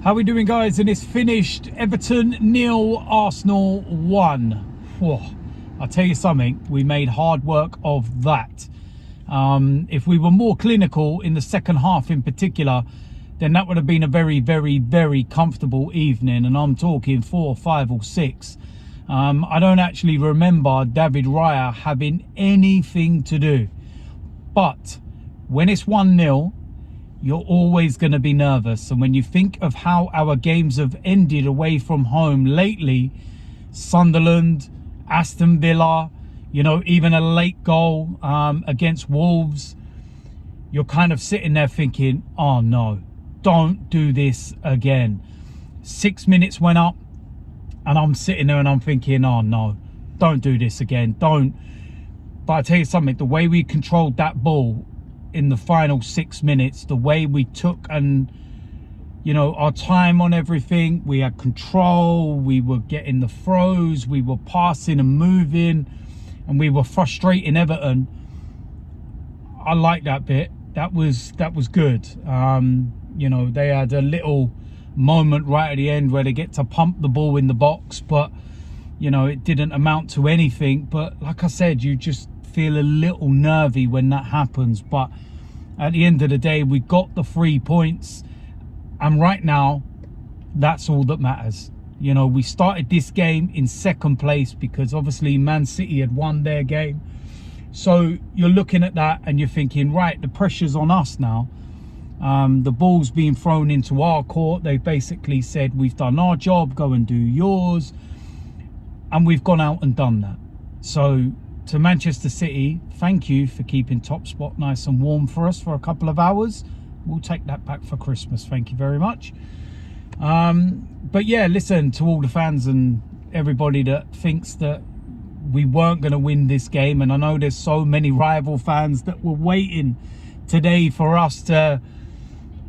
How we doing, guys? And it's finished. Everton 0, Arsenal 1. Whoa. I'll tell you something, we made hard work of that. If we were more clinical in the second half in particular, then that would have been a very, very, very comfortable evening. And I'm talking 4, 5 or 6. I don't actually remember David Raya having anything to do. But when it's 1-0, you're always going to be nervous. And when you think of how our games have ended away from home lately, Sunderland, Aston Villa, you know, even a late goal against Wolves, you're kind of sitting there thinking, oh no, don't do this again. 6 minutes went up and I'm sitting there and I'm thinking, oh no, don't do this again, don't. But I tell you something, the way we controlled that ball in the final 6 minutes, the way we took and, you know, our time on everything, we had control, we were getting the throws, we were passing and moving, and we were frustrating Everton. I like that bit. That was good. You know, they had a little moment right at the end where they get to pump the ball in the box, but you know, it didn't amount to anything. But like I said, you just feel a little nervy when that happens. But at the end of the day, we got the 3 points, and right now that's all that matters. You know, we started this game in second place because obviously Man City had won their game. So you're looking at that and you're thinking, right, the pressure's on us now. The ball's being thrown into our court. They basically said, we've done our job, go and do yours. And we've gone out and done that. So to Manchester City, thank you for keeping top spot nice and warm for us for a couple of hours. We'll take that back for Christmas. Thank you very much. But yeah, listen, to all the fans and everybody that thinks that we weren't going to win this game, and I know there's so many rival fans that were waiting today for us to,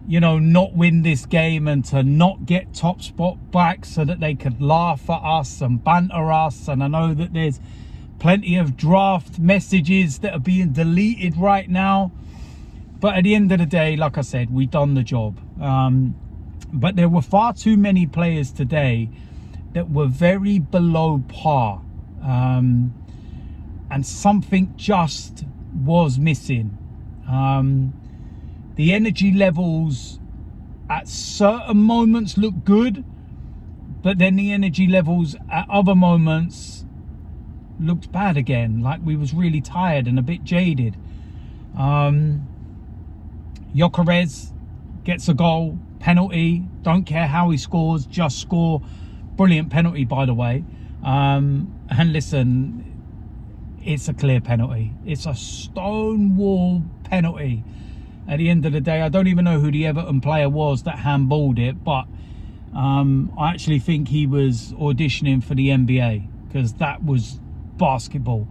you know, not win this game and to not get top spot back so that they could laugh at us and banter us. And I know that there's plenty of draft messages that are being deleted right now, but at the end of the day, like I said, we done the job. But there were far too many players today that were very below par, and something just was missing. The energy levels at certain moments look good, but then the energy levels at other moments looked bad again, like we was really tired and a bit jaded. Gyökeres gets a goal, penalty, don't care how he scores, just score. Brilliant penalty, by the way. And listen, it's a clear penalty. It's a stonewall penalty. At the end of the day, I don't even know who the Everton player was that handballed it, but I actually think he was auditioning for the NBA, because that was basketball.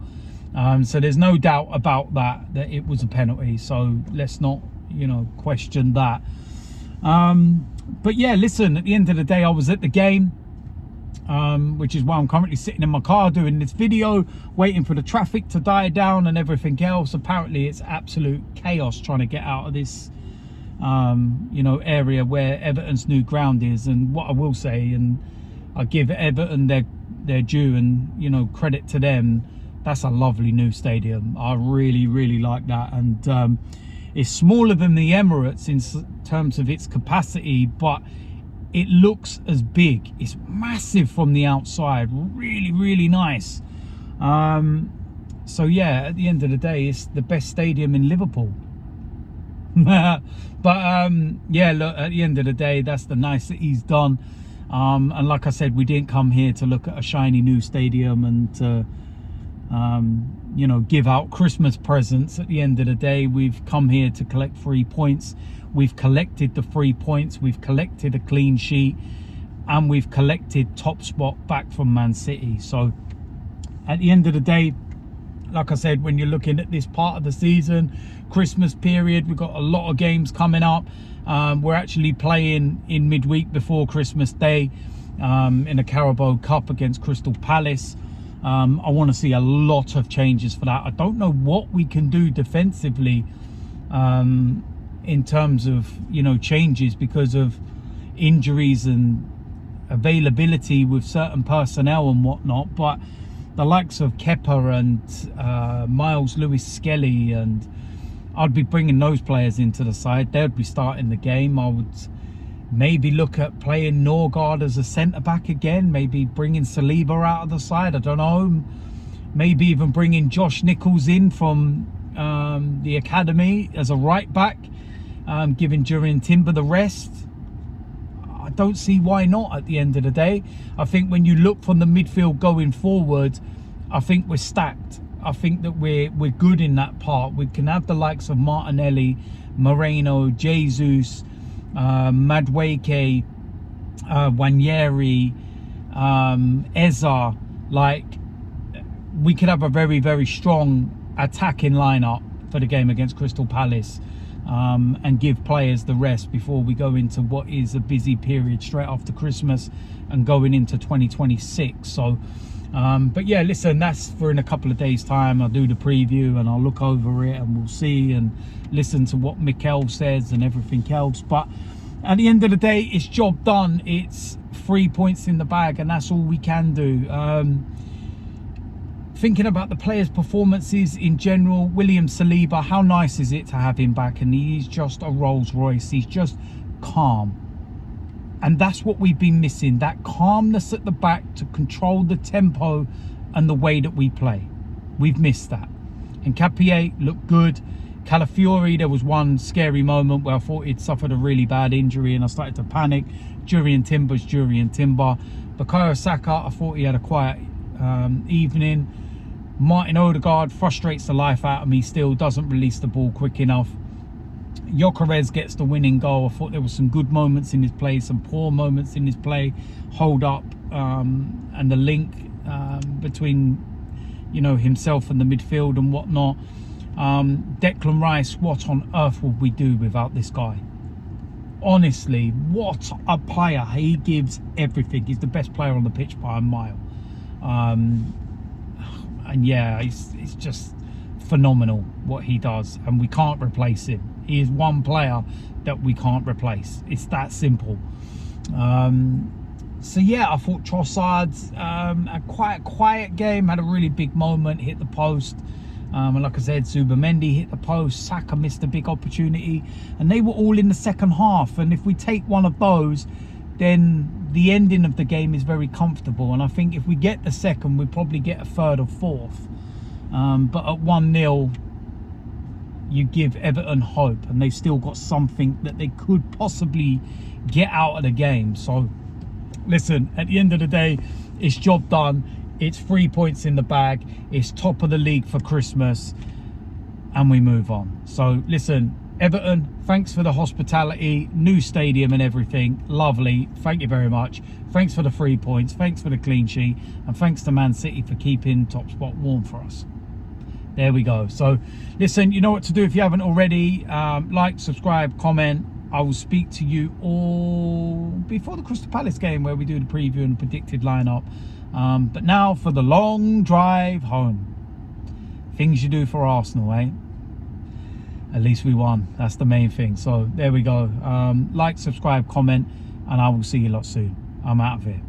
So there's no doubt about that it was a penalty. So let's not, you know, question that. But yeah, listen, at the end of the day, I was at the game, which is why I'm currently sitting in my car doing this video, waiting for the traffic to die down and everything else. Apparently it's absolute chaos trying to get out of this you know, area where Everton's new ground is. And what I will say, and I give Everton their due and, you know, credit to them, that's a lovely new stadium. I really like that. And it's smaller than the Emirates in terms of its capacity, but it looks as big. It's massive from the outside, really nice. So yeah, at the end of the day, it's the best stadium in Liverpool. But yeah, look, at the end of the day, that's the nice that he's done. And like I said, we didn't come here to look at a shiny new stadium and to you know, give out Christmas presents. At the end of the day, we've come here to collect 3 points. We've collected the 3 points, we've collected a clean sheet, and we've collected top spot back from Man City. So at the end of the day, like I said, when you're looking at this part of the season, Christmas period, we've got a lot of games coming up. We're actually playing in midweek before Christmas Day in a Carabao Cup against Crystal Palace. I want to see a lot of changes for that. I don't know what we can do defensively in terms of, you know, changes, because of injuries and availability with certain personnel and whatnot, but the likes of Kepa and Miles Lewis-Skelly, and I'd be bringing those players into the side. They'd be starting the game. I would maybe look at playing Norgard as a centre-back again, maybe bringing Saliba out of the side, I don't know, maybe even bringing Josh Nichols in from the academy as a right-back, giving Jurrien Timber the rest. I don't see why not at the end of the day. I think when you look from the midfield going forward, I think we're stacked. I think that we're good in that part. We can have the likes of Martinelli, Moreno, Jesus, Madueke, Wanyeri, Eza. Like, we could have a very, very strong attacking lineup for the game against Crystal Palace, and give players the rest before we go into what is a busy period straight after Christmas and going into 2026. So but yeah, listen, that's for in a couple of days time. I'll do the preview and I'll look over it and we'll see and listen to what Mikel says and everything else. But at the end of the day, it's job done. It's 3 points in the bag, and that's all we can do. Thinking about the players' performances in general, William Saliba, how nice is it to have him back? And he's just a Rolls Royce. He's just calm. And that's what we've been missing, that calmness at the back to control the tempo and the way that we play. We've missed that. And Capier looked good. Calafiori, there was one scary moment where I thought he'd suffered a really bad injury and I started to panic. Jurrien Timber's Jurrien Timber. Bukayo Saka, I thought he had a quiet evening. Martin Odegaard frustrates the life out of me still, doesn't release the ball quick enough. Gyökeres gets the winning goal. I thought there were some good moments in his play, some poor moments in his play. Hold up, and the link between, you know, himself and the midfield and whatnot. Declan Rice, what on earth would we do without this guy? Honestly, what a player. He gives everything. He's the best player on the pitch by a mile. And yeah, it's just phenomenal what he does, and we can't replace him. He is one player that we can't replace. It's that simple. So yeah, I thought Trossard, a quiet game, had a really big moment, hit the post. And like I said, Zubimendi hit the post, Saka missed a big opportunity, and they were all in the second half. And if we take one of those, then the ending of the game is very comfortable. And I think if we get the second, we probably get a third or fourth. But at 1-0, you give Everton hope, and they've still got something that they could possibly get out of the game. So listen, at the end of the day, it's job done. It's 3 points in the bag. It's top of the league for Christmas, and we move on. So listen, Everton, thanks for the hospitality, new stadium and everything. Lovely. Thank you very much. Thanks for the 3 points. Thanks for the clean sheet. And thanks to Man City for keeping Top Spot warm for us. There we go. So listen, you know what to do if you haven't already. Like, subscribe, comment. I will speak to you all before the Crystal Palace game, where we do the preview and predicted lineup. But now for the long drive home. Things you do for Arsenal, eh? At least we won. That's the main thing. So there we go. Like, subscribe, comment, and I will see you lot soon. I'm out of here.